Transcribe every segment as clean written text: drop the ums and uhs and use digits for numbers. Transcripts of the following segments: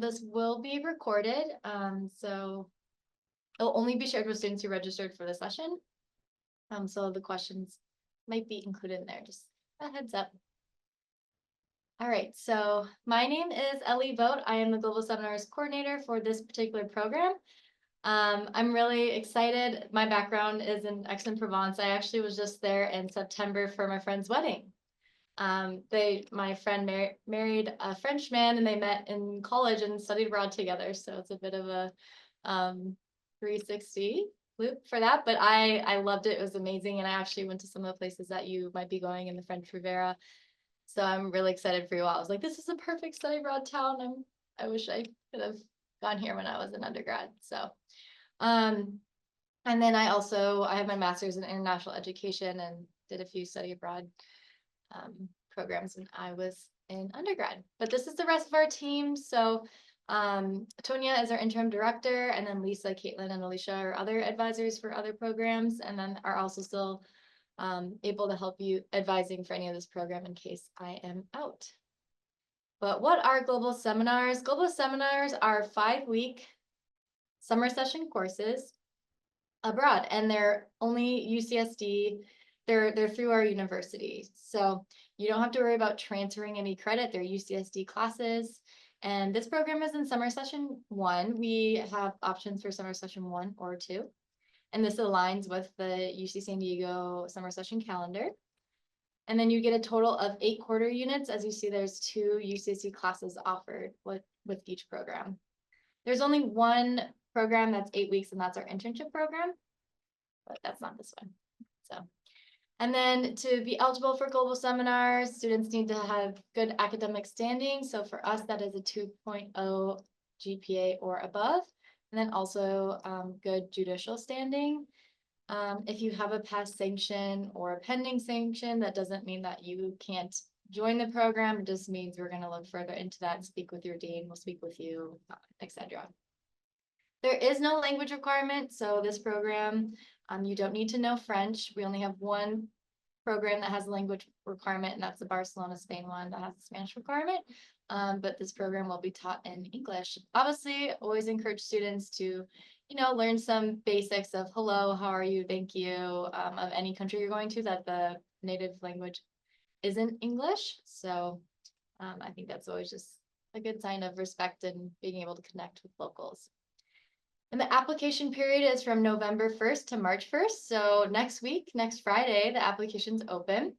this will be recorded, so it'll only be shared with students who registered for the session. So the questions might be included in there, just a heads up. All right, so my name is Ellie Vogt. I am the Global Seminars Coordinator for this particular program. I'm really excited. My background is in Aix-en-Provence. I actually was just there in September for my friend's wedding. My friend married a French man, and they met in college and studied abroad together. So it's a bit of a 360 loop for that. But I loved it. It was amazing. And I actually went to some of the places that you might be going in the French Riviera. So I'm really excited for you all. I was like, this is a perfect study abroad town. I wish I could have gone here when I was an undergrad. So, and then I have my master's in international education and did a few study abroad programs when I was in undergrad. But this is the rest of our team. So Tonya is our interim director, and then Lisa, Caitlin, and Alicia are other advisors for other programs, and then are also still able to help you advising for any of this program in case I am out. But what are global seminars? Global seminars are 5-week summer session courses abroad, and they're only UCSD. They're through our university. So you don't have to worry about transferring any credit. They're UCSD classes. And this program is in summer session 1. We have options for summer session 1 or 2. And this aligns with the UC San Diego summer session calendar. And then you get a total of 8 quarter units. As you see, there's 2 UCSD classes offered with each program. There's only one program that's 8 weeks, and that's our internship program, but that's not this one. So, and then to be eligible for global seminars, students need to have good academic standing. So for us, that is a 2.0 GPA or above. And then also good judicial standing. If you have a past sanction or a pending sanction, that doesn't mean that you can't join the program. It just means we're going to look further into that and speak with your dean. We'll speak with you, etc. There is no language requirement. So this program, you don't need to know French. We only have one program that has a language requirement, and that's the Barcelona, Spain one that has a Spanish requirement. But this program will be taught in English. Obviously, always encourage students to, learn some basics of hello, how are you, thank you, of any country you're going to that the native language isn't English. So I think that's always just a good sign of respect and being able to connect with locals. And the application period is from November 1st to March 1st. So next Friday, the application's open.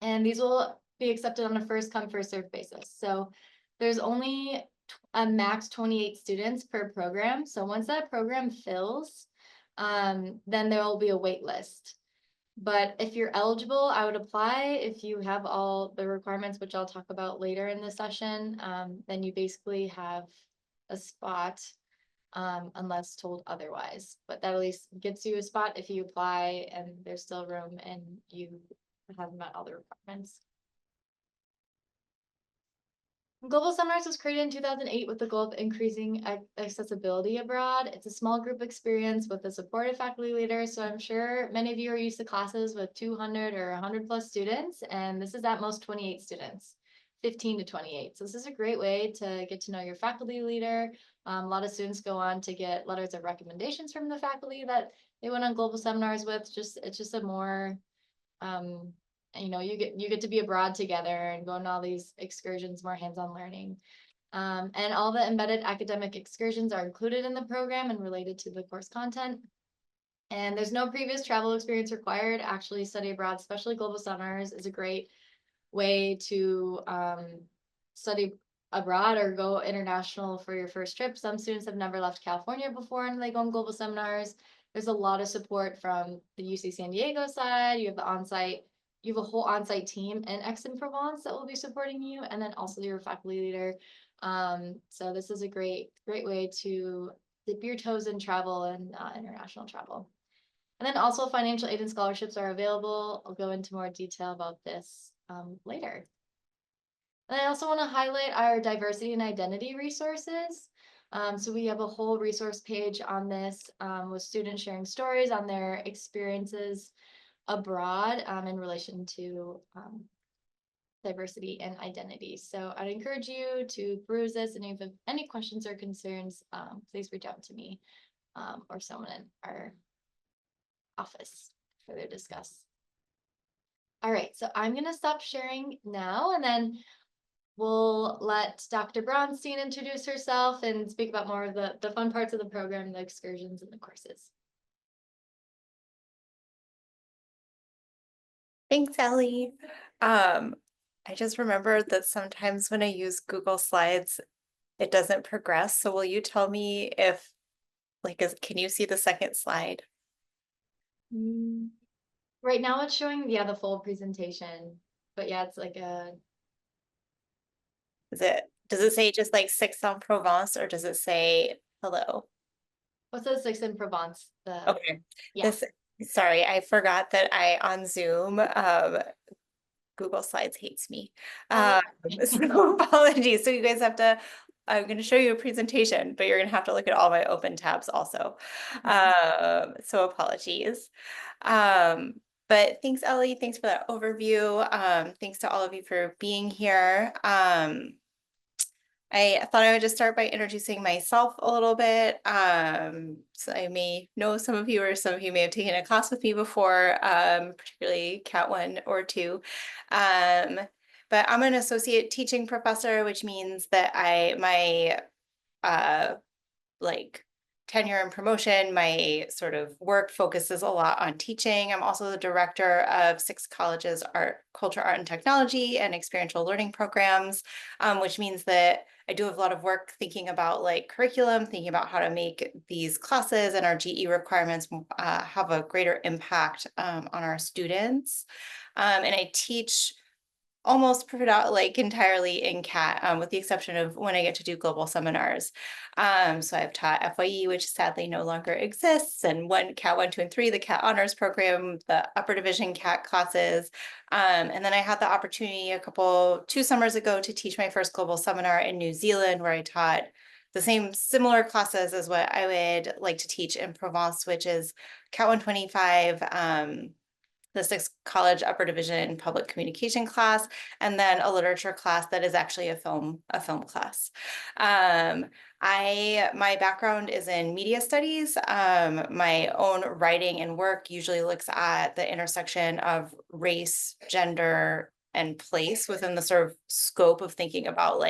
And these will be accepted on a first come, first served basis. So there's only a max 28 students per program. So once that program fills, then there will be a wait list. But if you're eligible, I would apply. If you have all the requirements, which I'll talk about later in the session, then you basically have a spot unless told otherwise. But that at least gets you a spot if you apply and there's still room and you have met all the requirements. Global Seminars was created in 2008 with the goal of increasing accessibility abroad. It's a small group experience with a supportive faculty leader. So I'm sure many of you are used to classes with 200 or 100 plus students, and this is at most 28 students, 15 to 28. So this is a great way to get to know your faculty leader. A lot of students go on to get letters of recommendations from the faculty that they went on global seminars with. It's just a more you get to be abroad together and go on all these excursions, more hands-on learning. And all the embedded academic excursions are included in the program and related to the course content. And there's no previous travel experience required. Actually, study abroad, especially global seminars, is a great way to study abroad or go international for your first trip. Some students have never left California before and they go on global seminars. There's a lot of support from the UC San Diego side. You have a whole on-site team in Aix-en-Provence that will be supporting you, and then also your faculty leader. So this is a great way to dip your toes in travel and international travel. And then also financial aid and scholarships are available. I'll go into more detail about this later. And I also want to highlight our diversity and identity resources. So we have a whole resource page on this with students sharing stories on their experiences abroad in relation to diversity and identity. So I'd encourage you to peruse this, and if you have any questions or concerns, please reach out to me or someone in our office to further discuss. All right, so I'm gonna stop sharing now, and then we'll let Dr. Bronstein introduce herself and speak about more of the fun parts of the program, the excursions and the courses. Thanks, Ellie. I just remembered that sometimes when I use Google Slides, it doesn't progress. So will you tell me if, can you see the second slide? Right now it's showing, yeah, the full presentation, but yeah, it's like Does it say just like Aix-en-Provence, or does it say hello? what's the Six in Provence? Okay. Yeah. Sorry, I forgot that on Zoom, Google Slides hates me. Oh. So apologies. So you guys have to, I'm going to show you a presentation, but you're going to have to look at all my open tabs also. So apologies. But thanks, Ellie. Thanks for that overview. Thanks to all of you for being here. I thought I would just start by introducing myself a little bit. So I may know some of you, or some of you may have taken a class with me before, particularly Cat 1 or 2. But I'm an associate teaching professor, which means that my tenure and promotion, my sort of work focuses a lot on teaching. I'm also the director of 6 colleges' culture, art, and technology and experiential learning programs, which means that I do have a lot of work thinking about curriculum, thinking about how to make these classes and our GE requirements have a greater impact on our students. And I teach almost entirely in CAT, with the exception of when I get to do global seminars. So I've taught FYE, which sadly no longer exists, and CAT 1, 2, and 3, the CAT honors program, the upper division CAT classes. And then I had the opportunity 2 summers ago to teach my first global seminar in New Zealand, where I taught the similar classes as what I would like to teach in Provence, which is CAT 125, the 6th college upper division public communication class, and then a literature class that is actually a film class. My background is in media studies. My own writing and work usually looks at the intersection of race, gender, and place within the sort of scope of thinking about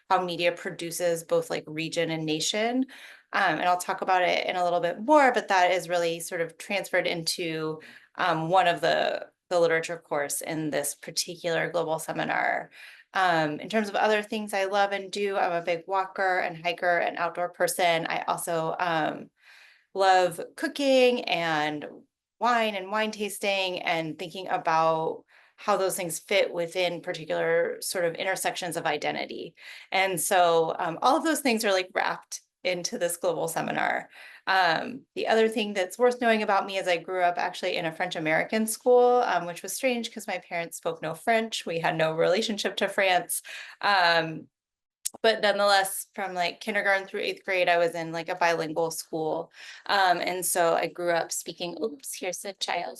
how media produces both region and nation. And I'll talk about it in a little bit more, but that is really sort of transferred into one of the literature course in this particular global seminar. In terms of other things I love and do, I'm a big walker and hiker and outdoor person. I also love cooking and wine tasting and thinking about how those things fit within particular sort of intersections of identity. And so all of those things are wrapped into this global seminar. The other thing that's worth knowing about me is I grew up actually in a French American school, which was strange because my parents spoke no French. We had no relationship to France. But nonetheless, from kindergarten through 8th grade, I was in a bilingual school. And so I grew up speaking, oops, here's the child.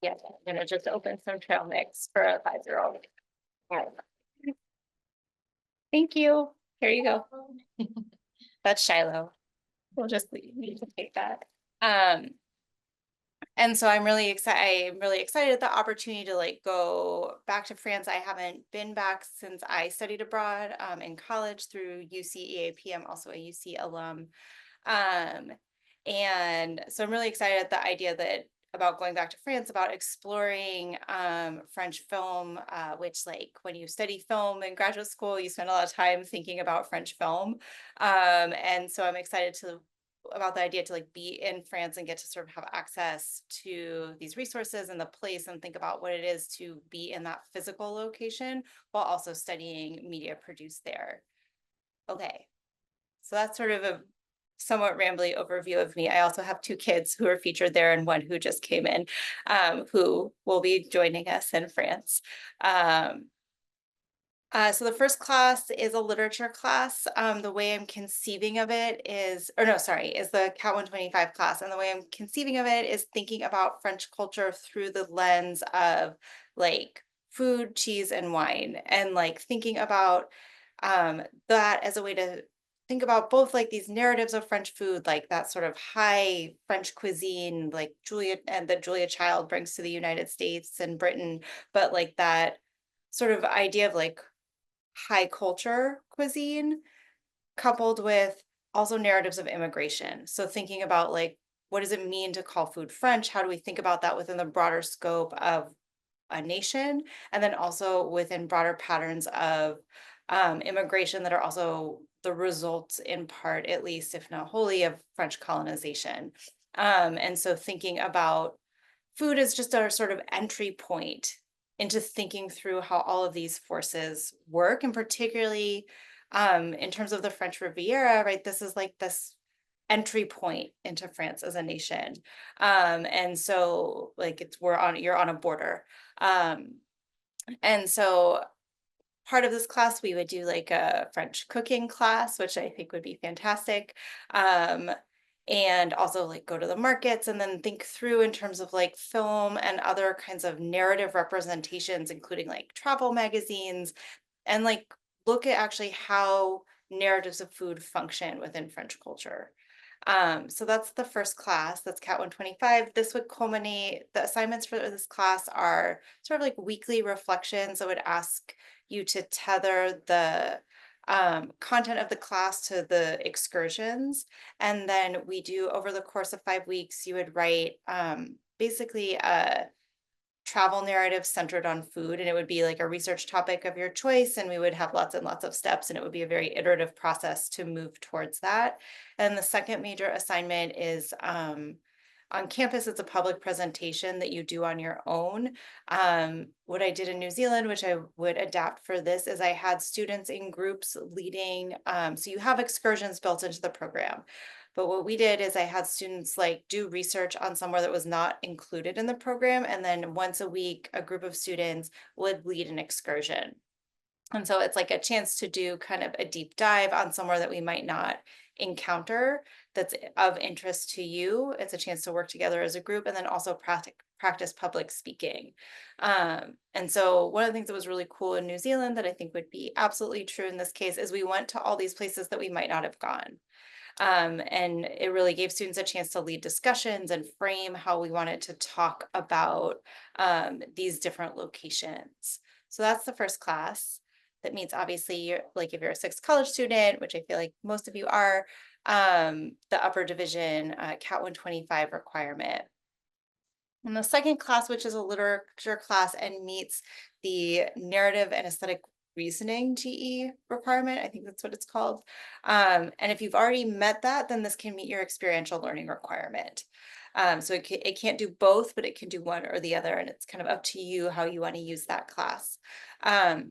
Yeah, I'm gonna just open some trail mix for a 5-year-old. Thank you. Here you go. That's Shiloh. We'll just need to take that. And so I'm really excited at the opportunity to go back to France. I haven't been back since I studied abroad in college through UC EAP. I'm also a UC alum. And so I'm really excited at the idea about going back to France, about exploring French film, which when you study film in graduate school, you spend a lot of time thinking about French film. And so I'm excited about the idea to be in France and get to sort of have access to these resources and the place and think about what it is to be in that physical location while also studying media produced there. Okay, so that's sort of a somewhat rambly overview of me. I also have 2 kids who are featured there and one who just came in, who will be joining us in France. So the first class is a literature class. The way I'm conceiving of it is the CAT 125 class. And the way I'm conceiving of it is thinking about French culture through the lens of food, cheese, and wine, and like thinking about that as a way to think about both like these narratives of French food, like that sort of high French cuisine, like Julia and that Julia Child brings to the United States and Britain, but like that sort of idea of like high culture cuisine coupled with also narratives of immigration. So thinking about like what does it mean to call food French? How do we think about that within the broader scope of a nation, and then also within broader patterns of immigration that are also the results, in part, at least, if not wholly, of French colonization. And so thinking about food as just our sort of entry point into thinking through how all of these forces work, and particularly in terms of the French Riviera, right? This is like this entry point into France as a nation. And so like you're on a border. Um, and so part of this class, we would do like a French cooking class, which I think would be fantastic. Um, and also like go to the markets and then think through in terms of like film and other kinds of narrative representations, including like travel magazines, and like look at actually how narratives of food function within French culture. So that's the first class, that's Cat 125. This would culminate, the assignments for this class are sort of like weekly reflections that would ask you to tether the content of the class to the excursions. And then we do over the course of 5 weeks, you would write basically a travel narrative centered on food, and it would be like a research topic of your choice, and we would have lots and lots of steps, and it would be a very iterative process to move towards that. And the second major assignment is on campus. It's a public presentation that you do on your own. What I did in New Zealand, which I would adapt for this, is I had students in groups leading, so you have excursions built into the program. But what we did is I had students like do research on somewhere that was not included in the program. And then once a week, a group of students would lead an excursion. And so it's like a chance to do kind of a deep dive on somewhere that we might not encounter that's of interest to you. It's a chance to work together as a group and then also practice public speaking. And so one of the things that was really cool in New Zealand that I think would be absolutely true in this case is we went to all these places that we might not have gone. And it really gave students a chance to lead discussions and frame how we wanted to talk about these different locations. So that's the first class. That means obviously you're like if you're a sixth college student, which I feel like most of you are, the upper division Cat 125 requirement. And the second class, which is a literature class and meets the narrative and aesthetic reasoning GE requirement, I think that's what it's called. And if you've already met that, then this can meet your experiential learning requirement. So it can't do both, but it can do one or the other, and it's kind of up to you how you want to use that class.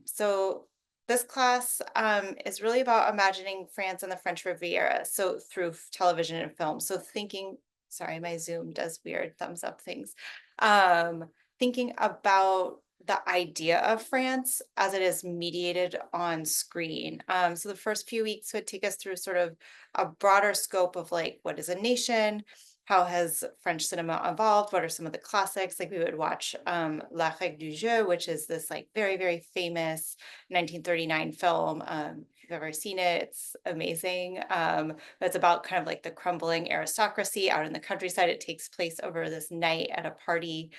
So this class is really about imagining France and the French Riviera, so through television and film. So thinking, sorry, my Zoom does weird thumbs up things. Thinking about the idea of France as it is mediated on screen. So the first few weeks would take us through sort of a broader scope of like, what is a nation? How has French cinema evolved? What are some of the classics? Like we would watch La Règle du Jeu, which is this like very, very famous 1939 film. If you've ever seen it, it's amazing. It's about kind of like the crumbling aristocracy out in the countryside. It takes place over this night at a party.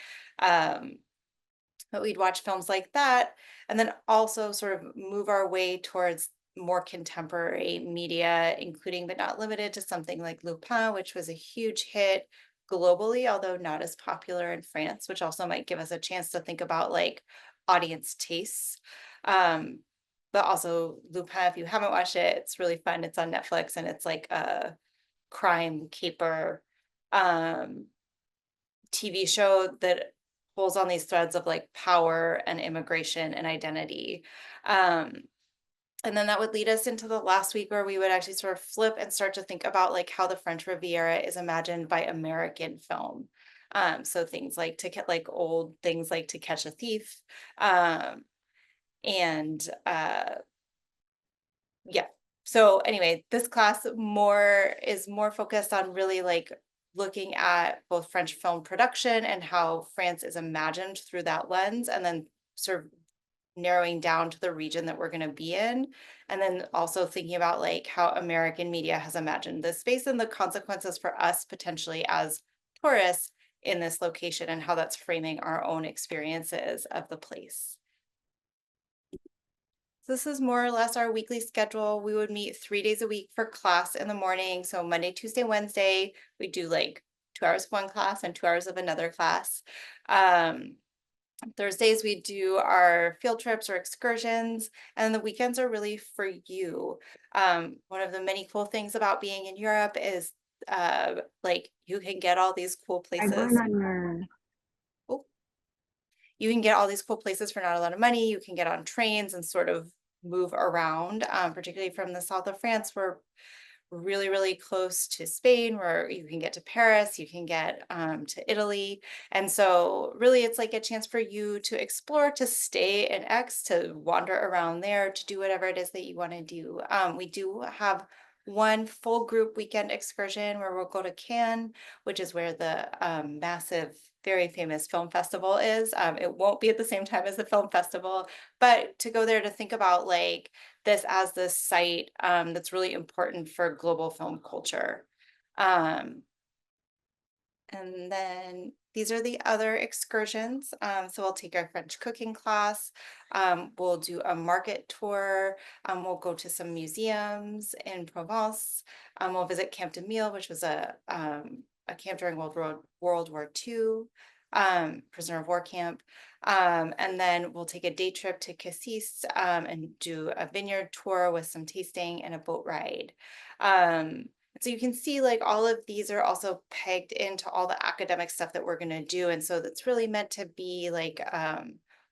But we'd watch films like that, and then also sort of move our way towards more contemporary media, including but not limited to something like Lupin, which was a huge hit globally, although not as popular in France, which also might give us a chance to think about like audience tastes. But also Lupin, if you haven't watched it, it's really fun. It's on Netflix and it's like a crime caper TV show that pulls on these threads of like power and immigration and identity. And then that would lead us into the last week where we would actually sort of flip and start to think about like how the French Riviera is imagined by American film. So things like to get like old things like To Catch a Thief. And yeah. So anyway, this class is more focused on really like looking at both French film production and how France is imagined through that lens, and then sort of narrowing down to the region that we're going to be in. And then also thinking about like how American media has imagined this space and the consequences for us potentially as tourists in this location and how that's framing our own experiences of the place. This is more or less our weekly schedule. We would meet 3 days a week for class in the morning. So Monday, Tuesday, Wednesday, we do like 2 hours of one class and 2 hours of another class. Thursdays, we do our field trips or excursions, and the weekends are really for you. One of the many cool things about being in Europe is like you can get all these cool places. Oh, you can get all these cool places for not a lot of money. You can get on trains and sort of move around, particularly from the south of France. We're really, really close to Spain, where you can get to Paris, you can get to Italy. And so, really, it's like a chance for you to explore, to stay in X, to wander around there, to do whatever it is that you want to do. We do have one full group weekend excursion where we'll go to Cannes, which is where the massive, very famous film festival is. It won't be at the same time as the film festival, but to go there to think about like this as this site that's really important for global film culture. Um, and then these are the other excursions. So we'll take our French cooking class. We'll do a market tour. We'll go to some museums in Provence. We'll visit Camp de Mille, which was a camp during World War II, prisoner of war camp. And then we'll take a day trip to Cassis and do a vineyard tour with some tasting and a boat ride. So you can see like all of these are also pegged into all the academic stuff that we're going to do. And so that's really meant to be like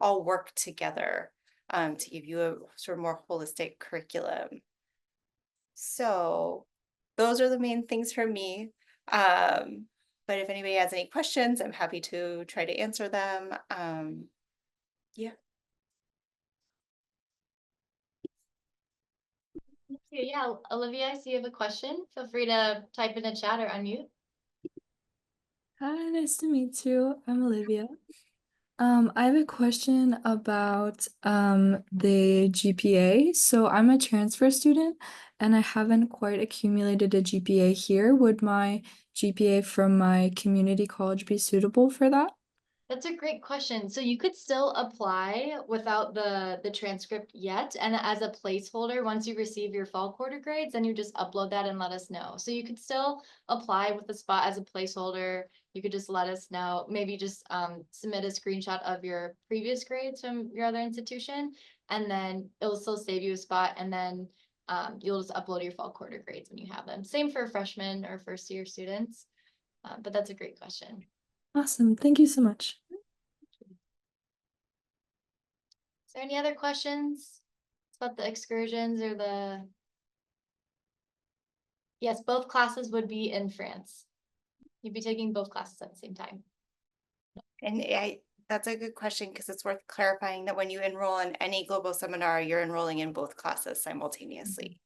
all work together to give you a sort of more holistic curriculum. So those are the main things for me. But if anybody has any questions, I'm happy to try to answer them. Yeah. Thank you. Yeah, Olivia, I see you have a question. Feel free to type in a chat or unmute. Hi, nice to meet you. I'm Olivia. I have a question about the GPA. So I'm a transfer student and I haven't quite accumulated a GPA here. Would my GPA from my community college be suitable for that? That's a great question. So you could still apply without the transcript yet, and as a placeholder, once you receive your fall quarter grades, then you just upload that and let us know. So you could still apply with the spot as a placeholder. You could just let us know, maybe just submit a screenshot of your previous grades from your other institution, and then it'll still save you a spot, and then you'll just upload your fall quarter grades when you have them. Same for freshmen or first year students, but that's a great question. Awesome. Thank you so much. Is there any other questions about the excursions or the? Yes, both classes would be in France. You'd be taking both classes at the same time. And that's a good question because it's worth clarifying that when you enroll in any global seminar, you're enrolling in both classes simultaneously.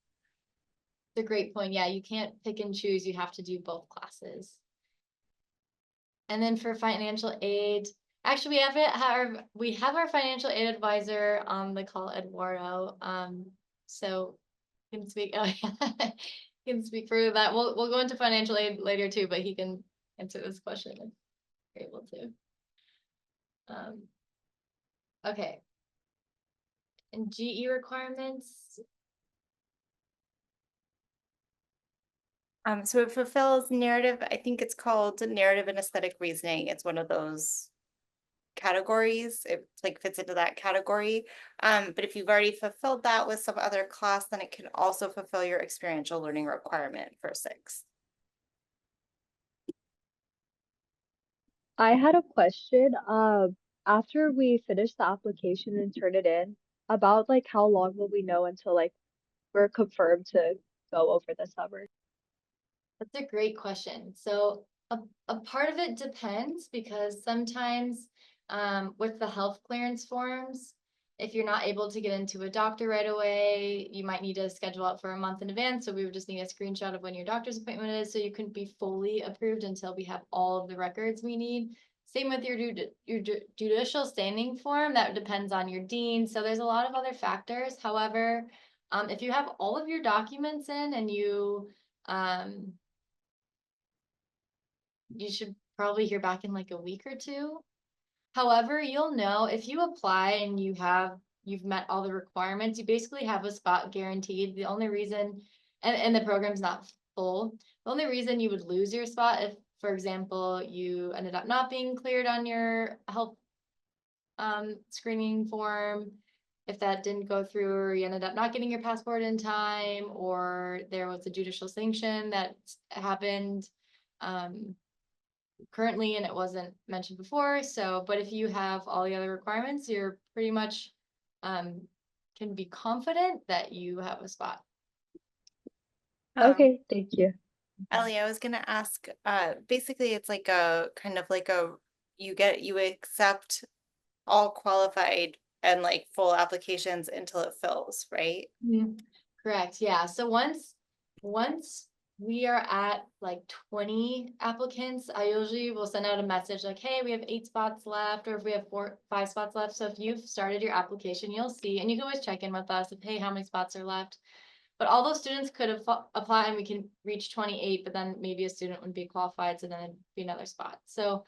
It's a great point. Yeah, you can't pick and choose. You have to do both classes. And then for financial aid, actually we have our financial aid advisor on the call, Eduardo. So he can speak. Oh, yeah. He can speak for that. We'll go into financial aid later too, but he can answer this question if you're able to. Okay. And GE requirements. So it fulfills narrative, I think it's called narrative and aesthetic reasoning. It's one of those categories. It like fits into that category. But if you've already fulfilled that with some other class, then it can also fulfill your experiential learning requirement for 6. I had a question. After we finish the application and turn it in, about like how long will we know until like we're confirmed to go over the summer? That's a great question. So a part of it depends because sometimes with the health clearance forms, if you're not able to get into a doctor right away, you might need to schedule out for a month in advance. So we would just need a screenshot of when your doctor's appointment is so you couldn't be fully approved until we have all of the records we need. Same with your judicial standing form, that depends on your dean, so there's a lot of other factors. However, if you have all of your documents in and you should probably hear back in like a week or two. However, you'll know if you apply and you've met all the requirements, you basically have a spot guaranteed. The only reason, and the program's not full, the only reason you would lose your spot if, for example, you ended up not being cleared on your health screening form, if that didn't go through, or you ended up not getting your passport in time, or there was a judicial sanction that happened currently and it wasn't mentioned before. So, but if you have all the other requirements, you're pretty much can be confident that you have a spot. Okay, thank you. Ellie, I was gonna ask, basically it's like a kind of like a, you accept all qualified and like full applications until it fills, right? Correct, yeah. So once we are at like 20 applicants, I usually will send out a message like, hey, we have 8 spots left, or if we have 5 spots left. So if you've started your application, you'll see, and you can always check in with us of, hey, how many spots are left? But all those students could have applied and we can reach 28, but then maybe a student wouldn't be qualified, so then it'd be another spot. So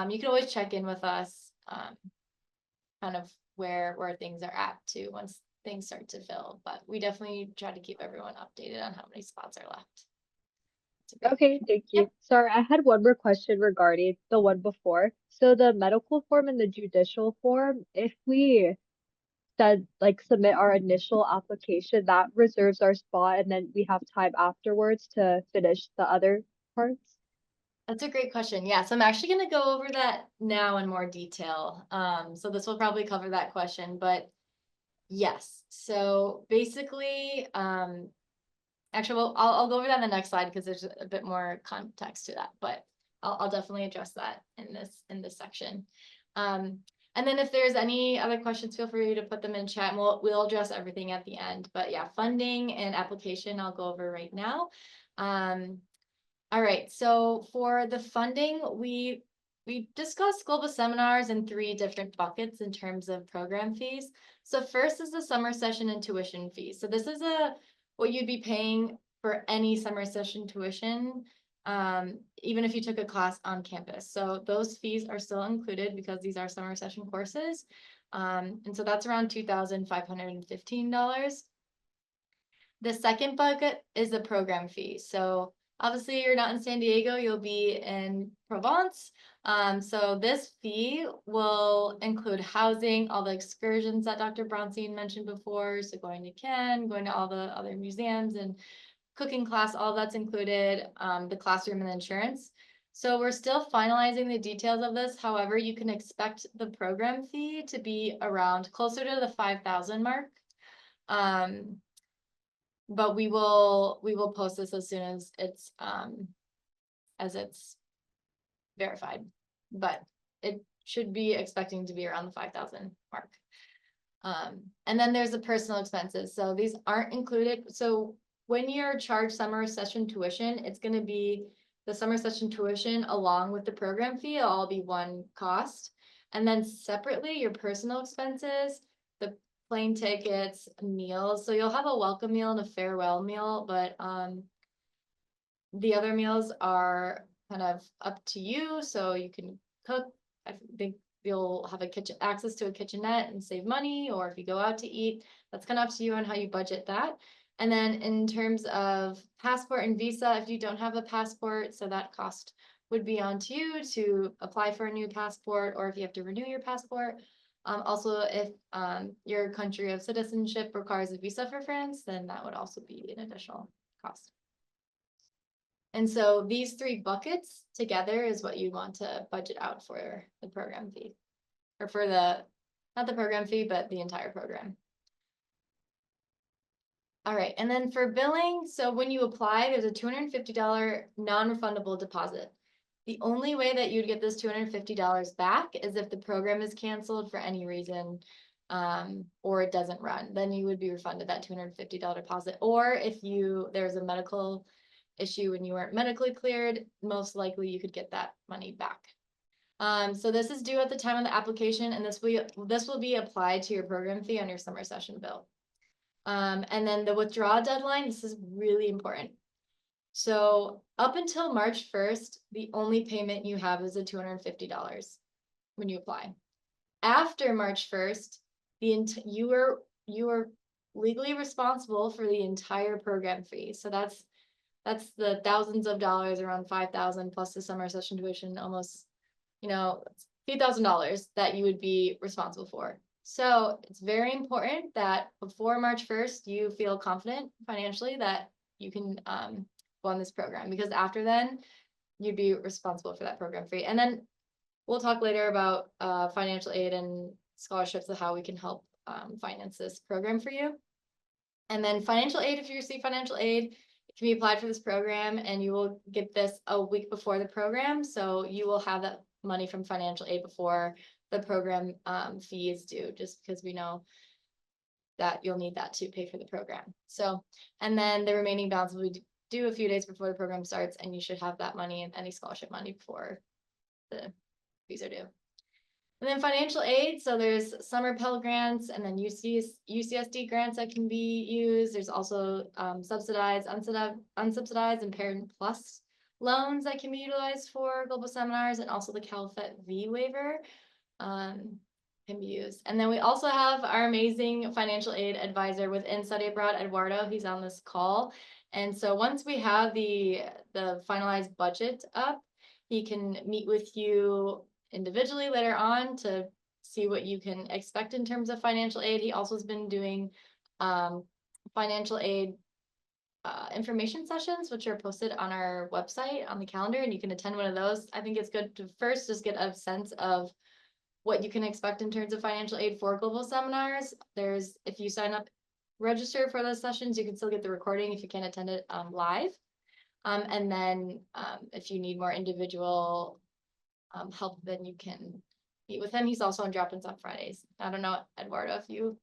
you can always check in with us, kind of where things are at too, once things start to fill. But we definitely try to keep everyone updated on how many spots are left. Okay, thank you. Sorry, I had one more question regarding the one before. So the medical form and the judicial form, if we said like submit our initial application, that reserves our spot and then we have time afterwards to finish the other parts? That's a great question. Yeah, so I'm actually going to go over that now in more detail. So this will probably cover that question, but yes. So basically, actually, well, I'll go over that in the next slide because there's a bit more context to that, but I'll definitely address that in this section. And then if there's any other questions, feel free to put them in chat and we'll address everything at the end. But yeah, funding and application I'll go over right now. All right, so for the funding, we discussed global seminars in 3 different buckets in terms of program fees. So first is the summer session and tuition fees. So this is what you'd be paying for any summer session tuition, even if you took a class on campus. So those fees are still included because these are summer session courses. And so that's around $2,515. The second bucket is the program fee. So obviously you're not in San Diego, you'll be in Provence. So this fee will include housing, all the excursions that Dr. Bronstein mentioned before. So going to Ken, going to all the other museums and cooking class, all that's included, the classroom and insurance. So we're still finalizing the details of this. However, you can expect the program fee to be around closer to the 5,000 mark. But we will post this as soon as it's verified, but it should be expecting to be around the 5,000 mark. And then there's the personal expenses. So these aren't included. So when you're charged summer session tuition, it's going to be the summer session tuition along with the program fee. It'll all be one cost. And then separately, your personal expenses, the plane tickets, meals. So you'll have a welcome meal and a farewell meal, but the other meals are kind of up to you. So you can cook. I think you'll have access to a kitchenette and save money, or if you go out to eat, that's kind of up to you on how you budget that. And then in terms of passport and visa, if you don't have a passport, so that cost would be on to you to apply for a new passport, or if you have to renew your passport. Also, if your country of citizenship requires a visa for France, then that would also be an additional cost. And so these 3 buckets together is what you want to budget out for the program fee, or for not the program fee, but the entire program. All right, and then for billing, so when you apply, there's a $250 non-refundable deposit. The only way that you'd get this $250 back is if the program is canceled for any reason, or it doesn't run, then you would be refunded that $250 deposit. Or if there's a medical issue when you weren't medically cleared, most likely you could get that money back. So this is due at the time of the application, and this will be applied to your program fee on your summer session bill. And then the withdrawal deadline, this is really important. So up until March 1st, the only payment you have is a $250 when you apply. After March 1st, you are legally responsible for the entire program fee. So that's the thousands of dollars, around 5,000 plus the summer session tuition, almost, a few $1,000s that you would be responsible for. So it's very important that before March 1st, you feel confident financially that you can go on this program, because after then you'd be responsible for that program fee. And then we'll talk later about financial aid and scholarships and how we can help finance this program for you. And then financial aid, if you receive financial aid, it can be applied for this program, and you will get this a week before the program. So you will have that money from financial aid before the program fee is due, just because we know that you'll need that to pay for the program. So, and then the remaining balance will be due a few days before the program starts, and you should have that money and any scholarship money before the fees are due. And then financial aid, so there's summer Pell grants, and then UCSD grants that can be used. There's also subsidized, unsubsidized, and Parent Plus loans that can be utilized for global seminars, and also the CalFET V waiver can be used. And then we also have our amazing financial aid advisor within Study Abroad, Eduardo. He's on this call. And so once we have the finalized budget up, he can meet with you individually later on to see what you can expect in terms of financial aid. He also has been doing financial aid information sessions, which are posted on our website on the calendar, and you can attend one of those. I think it's good to first just get a sense of what you can expect in terms of financial aid for global seminars. If you sign up, register for those sessions, you can still get the recording if you can't attend it live. And then if you need more individual help, then you can meet with him. He's also on drop-ins on Fridays. I don't know, Eduardo, if you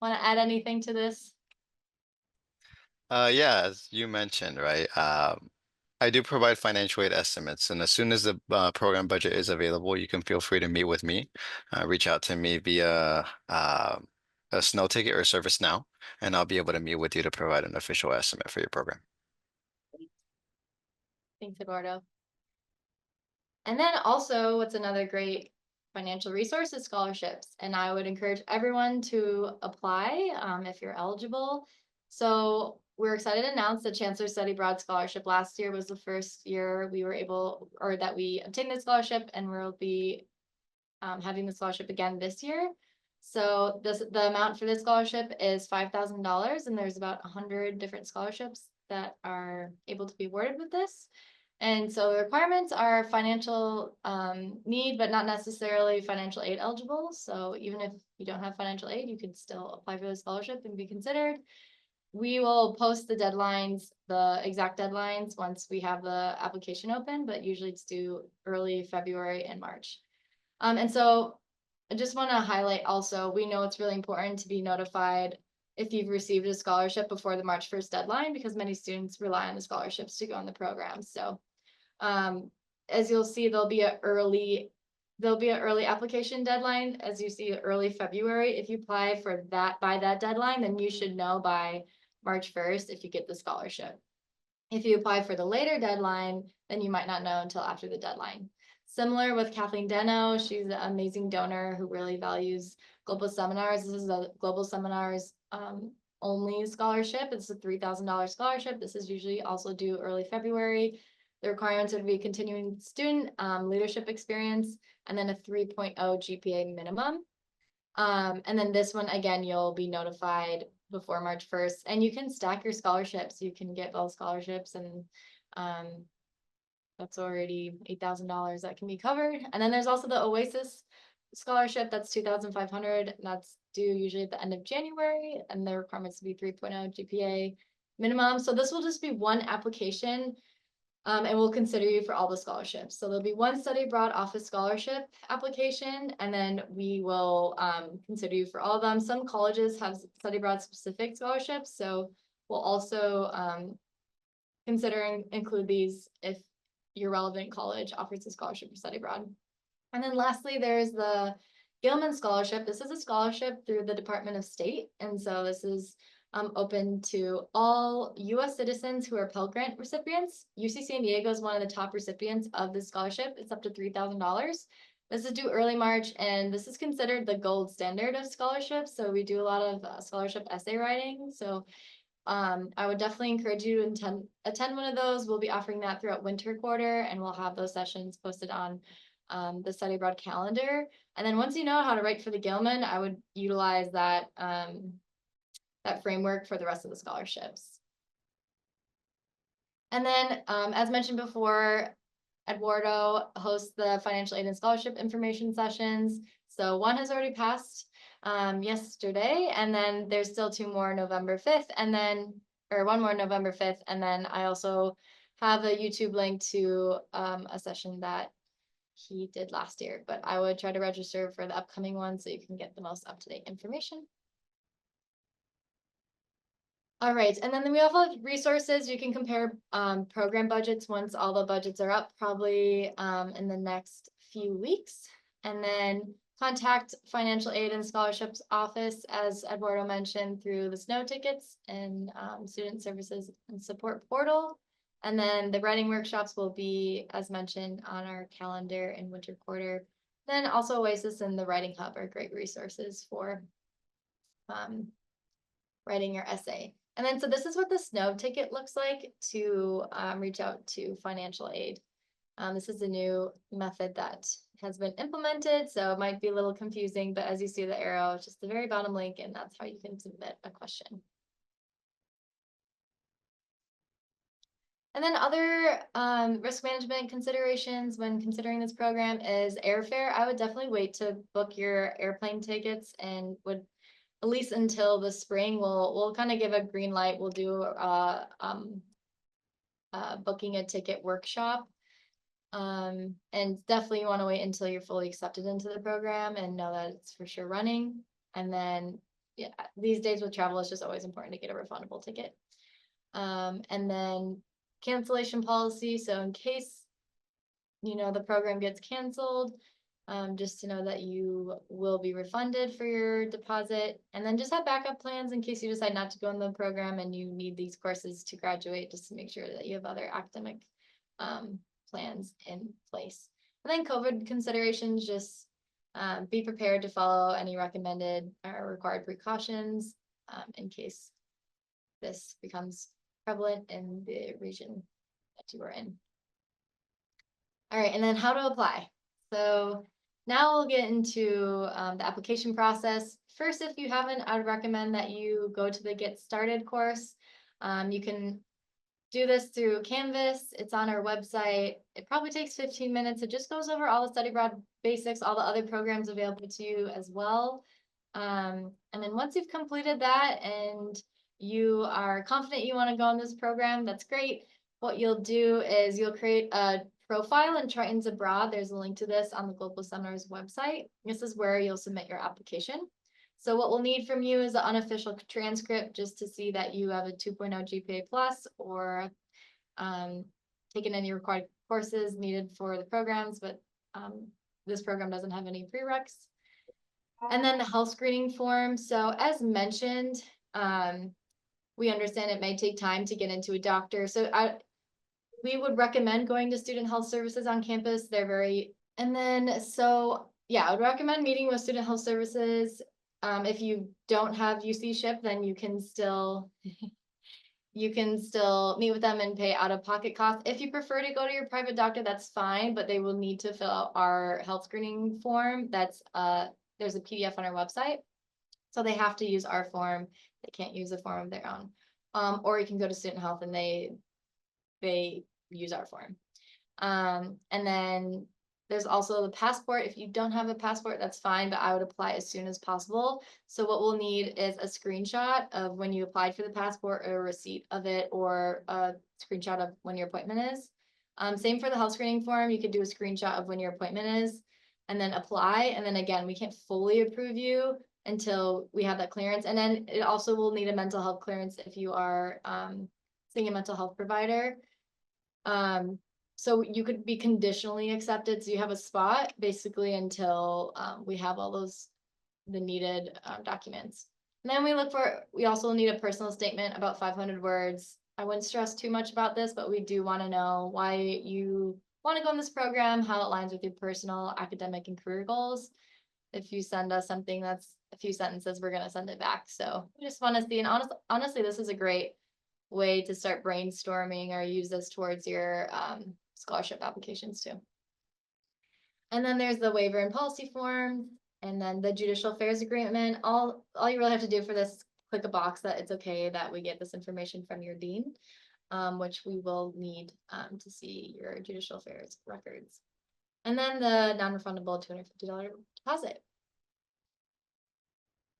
want to add anything to this. Yeah, as you mentioned, right? I do provide financial aid estimates, and as soon as the program budget is available, you can feel free to meet with me. Reach out to me via a Snow Ticket or ServiceNow, and I'll be able to meet with you to provide an official estimate for your program. Thanks, Eduardo. And then also, what's another great financial resource is scholarships. And I would encourage everyone to apply if you're eligible. So we're excited to announce the Chancellor Study Abroad Scholarship. Last year was the first year we were able, or that we obtained the scholarship, and we'll be having the scholarship again this year. So the amount for this scholarship is $5,000, and there's about 100 different scholarships that are able to be awarded with this. And so the requirements are financial need, but not necessarily financial aid eligible. So even if you don't have financial aid, you can still apply for the scholarship and be considered. We will post the deadlines, the exact deadlines, once we have the application open, but usually it's due early February and March. And so I just want to highlight also, we know it's really important to be notified if you've received a scholarship before the March 1st deadline, because many students rely on the scholarships to go on the program. So as you'll see, there'll be an early application deadline. As you see, early February. If you apply for that by that deadline, then you should know by March 1st if you get the scholarship. If you apply for the later deadline, then you might not know until after the deadline. Similar with Kathleen Deno, she's an amazing donor who really values global seminars. This is a global seminars only scholarship. It's a $3,000 scholarship. This is usually also due early February. The requirements would be continuing student leadership experience, and then a 3.0 GPA minimum. And then this one, again, you'll be notified before March 1st, and you can stack your scholarships. You can get both scholarships, and that's already $8,000 that can be covered. And then there's also the Oasis scholarship. That's $2,500. That's due usually at the end of January, and the requirements to be 3.0 GPA minimum. So this will just be one application. And we'll consider you for all the scholarships. So there'll be one study abroad office scholarship application, and then we will consider you for all of them. Some colleges have study abroad specific scholarships, so we'll also consider and include these if your relevant college offers a scholarship for study abroad. And then lastly, there's the Gilman Scholarship. This is a scholarship through the Department of State. And so this is open to all US citizens who are Pell Grant recipients. UC San Diego is one of the top recipients of this scholarship. It's up to $3,000. This is due early March, and this is considered the gold standard of scholarships. So we do a lot of scholarship essay writing. So I would definitely encourage you to attend one of those. We'll be offering that throughout winter quarter, and we'll have those sessions posted on the study abroad calendar. And then once you know how to write for the Gilman, I would utilize that that framework for the rest of the scholarships. And then, as mentioned before, Eduardo hosts the financial aid and scholarship information sessions. So one has already passed yesterday, and then there's still two more November 5th, and then, or one more November 5th. And then I also have a YouTube link to a session that he did last year, but I would try to register for the upcoming one so you can get the most up-to-date information. All right, and then we also have resources. You can compare program budgets once all the budgets are up, probably in the next few weeks. And then contact Financial Aid and Scholarships Office, as Eduardo mentioned, through the snow tickets and Student Services and Support portal. And then the writing workshops will be, as mentioned, on our calendar in winter quarter. Then also Oasis and the Writing Hub are great resources for writing your essay. And then, so this is what the snow ticket looks like to reach out to financial aid. This is a new method that has been implemented, so it might be a little confusing, but as you see the arrow, it's just the very bottom link, and that's how you can submit a question. And then other risk management considerations when considering this program is airfare. I would definitely wait to book your airplane tickets, and would at least until the spring, we'll kind of give a green light. We'll do booking a ticket workshop. And definitely you want to wait until you're fully accepted into the program and know that it's for sure running. And then, yeah, these days with travel, it's just always important to get a refundable ticket. And then cancellation policy. So in case, you know, the program gets canceled, just to know that you will be refunded for your deposit, and then just have backup plans in case you decide not to go in the program and you need these courses to graduate, just to make sure that you have other academic plans in place. And then COVID considerations, just be prepared to follow any recommended or required precautions in case this becomes prevalent in the region that you are in. All right, and then how to apply. So now we'll get into the application process. First, if you haven't, I would recommend that you go to the Get Started course. You can do this through Canvas. It's on our website. It probably takes 15 minutes. It just goes over all the study abroad basics, all the other programs available to you as well. And then once you've completed that and you are confident you want to go on this program, that's great. What you'll do is you'll create a profile in Tritons Abroad. There's a link to this on the Global Seminars website. This is where you'll submit your application. So what we'll need from you is an unofficial transcript, just to see that you have a 2.0 GPA plus, or taken any required courses needed for the programs, but this program doesn't have any prereqs. And then the health screening form. So as mentioned, we understand it may take time to get into a doctor. So we would recommend going to Student Health Services on campus. They're very, and then, so yeah, I would recommend meeting with Student Health Services. If you don't have UC SHIP, then you can still meet with them and pay out-of-pocket costs. If you prefer to go to your private doctor, that's fine, but they will need to fill out our health screening form. That's there's a PDF on our website. So they have to use our form. They can't use a form of their own. Or you can go to Student Health and they use our form. And then there's also the passport. If you don't have a passport, that's fine, but I would apply as soon as possible. So what we'll need is a screenshot of when you applied for the passport, or a receipt of it, or a screenshot of when your appointment is. Same for the health screening form. You could do a screenshot of when your appointment is and then apply. And then again, we can't fully approve you until we have that clearance. And then it also will need a mental health clearance if you are seeing a mental health provider. So you could be conditionally accepted, so you have a spot basically until we have all the needed documents. And then we also need a personal statement about 500 words. I wouldn't stress too much about this, but we do want to know why you want to go in this program, how it aligns with your personal, academic, and career goals. If you send us something that's a few sentences, we're going to send it back. So we just want to see, and honestly, this is a great way to start brainstorming or use this towards your scholarship applications too. And then there's the waiver and policy form, and then the judicial affairs agreement. All you really have to do for this, click a box that it's okay that we get this information from your dean, which we will need to see your judicial affairs records. And then the non-refundable $250 deposit.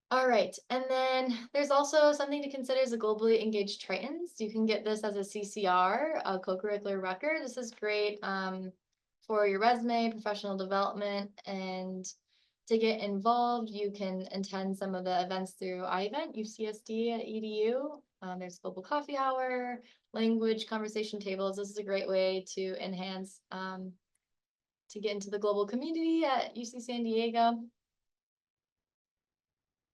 All right, and then there's also something to consider as a globally engaged Tritons. You can get this as a CCR, a co-curricular record. This is great for your resume, professional development, and to get involved, you can attend some of the events through iEvent, UCSD@edu. There's Global Coffee Hour, language conversation tables. This is a great way to enhance, to get into the global community at UC San Diego.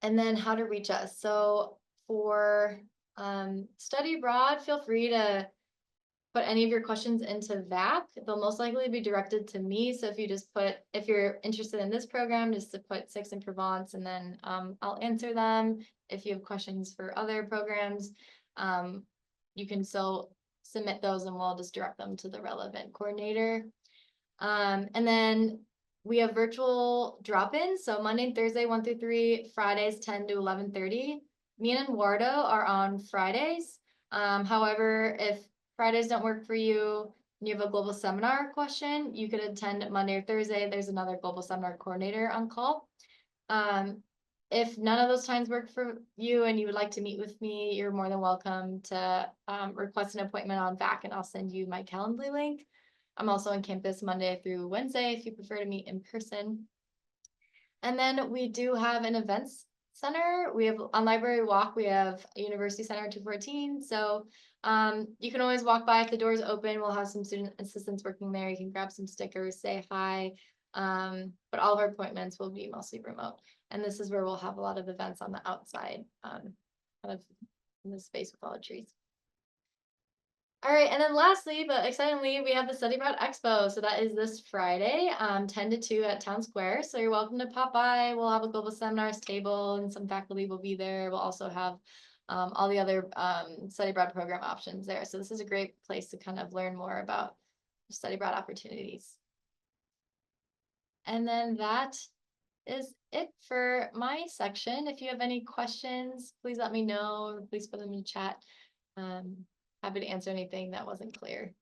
And then how to reach us. So for study abroad, feel free to put any of your questions into VAC. They'll most likely be directed to me. So if you just if you're interested in this program, just to put 6 in Provence, and then I'll answer them. If you have questions for other programs, you can still submit those and we'll just direct them to the relevant coordinator. And then we have virtual drop-ins, so Monday and Thursday, 1 through 3, Fridays, 10 to 11:30. Me and Eduardo are on Fridays. However, if Fridays don't work for you and you have a global seminar question, you could attend Monday or Thursday. There's another global seminar coordinator on call. If none of those times work for you and you would like to meet with me, you're more than welcome to request an appointment on VAC, and I'll send you my Calendly link. I'm also on campus Monday through Wednesday if you prefer to meet in person. And then we do have an events center. We have on Library Walk, we have a University Center 214. So you can always walk by if the doors open. We'll have some student assistants working there. You can grab some stickers, say hi. But all of our appointments will be mostly remote. And this is where we'll have a lot of events on the outside, kind of in the space with all the trees. All right, and then lastly, but excitingly, we have the Study Abroad Expo. So that is this Friday, 10 to 2 at Town Square. So you're welcome to pop by. We'll have a global seminars table and some faculty will be there. We'll also have all the other study abroad program options there. So this is a great place to kind of learn more about study abroad opportunities. And then that is it for my section. If you have any questions, please let me know. Please put them in the chat. Happy to answer anything that wasn't clear.